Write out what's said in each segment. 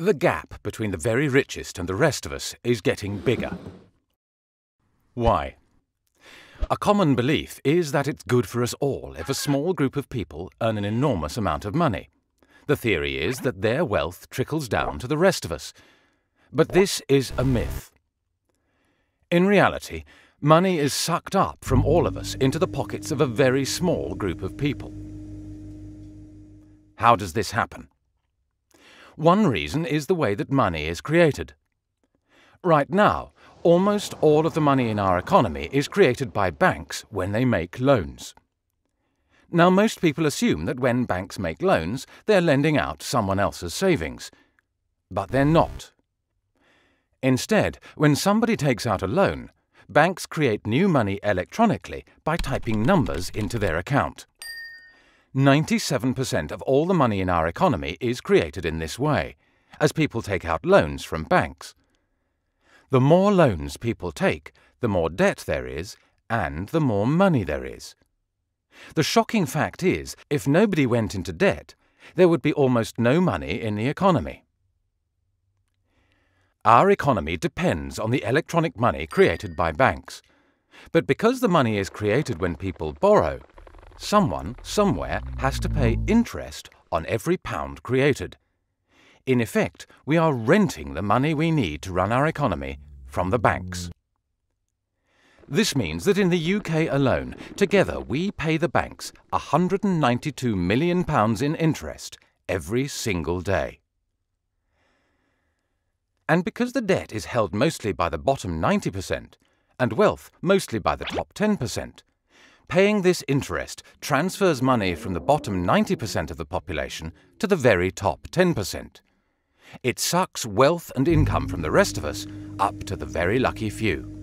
The gap between the very richest and the rest of us is getting bigger. Why? A common belief is that it's good for us all if a small group of people earn an enormous amount of money. The theory is that their wealth trickles down to the rest of us. But this is a myth. In reality, money is sucked up from all of us into the pockets of a very small group of people. How does this happen? One reason is the way that money is created. Right now, almost all of the money in our economy is created by banks when they make loans. Now, most people assume that when banks make loans, they're lending out someone else's savings. But they're not. Instead, when somebody takes out a loan, banks create new money electronically by typing numbers into their account. 97% of all the money in our economy is created in this way, as people take out loans from banks. The more loans people take, the more debt there is, and the more money there is. The shocking fact is, if nobody went into debt, there would be almost no money in the economy. Our economy depends on the electronic money created by banks. But because the money is created when people borrow, someone, somewhere, has to pay interest on every pound created. In effect, we are renting the money we need to run our economy from the banks. This means that in the UK alone, together we pay the banks £192 million in interest every single day. And because the debt is held mostly by the bottom 90% and wealth mostly by the top 10%, paying this interest transfers money from the bottom 90% of the population to the very top 10%. It sucks wealth and income from the rest of us up to the very lucky few.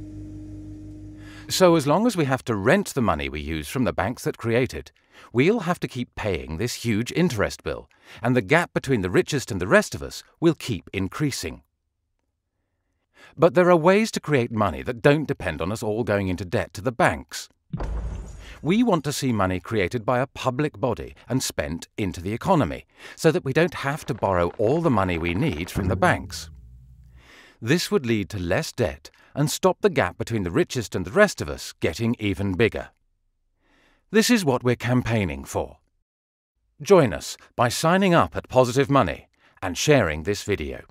So as long as we have to rent the money we use from the banks that create it, we'll have to keep paying this huge interest bill, and the gap between the richest and the rest of us will keep increasing. But there are ways to create money that don't depend on us all going into debt to the banks. We want to see money created by a public body and spent into the economy, so that we don't have to borrow all the money we need from the banks. This would lead to less debt and stop the gap between the richest and the rest of us getting even bigger. This is what we're campaigning for. Join us by signing up at Positive Money and sharing this video.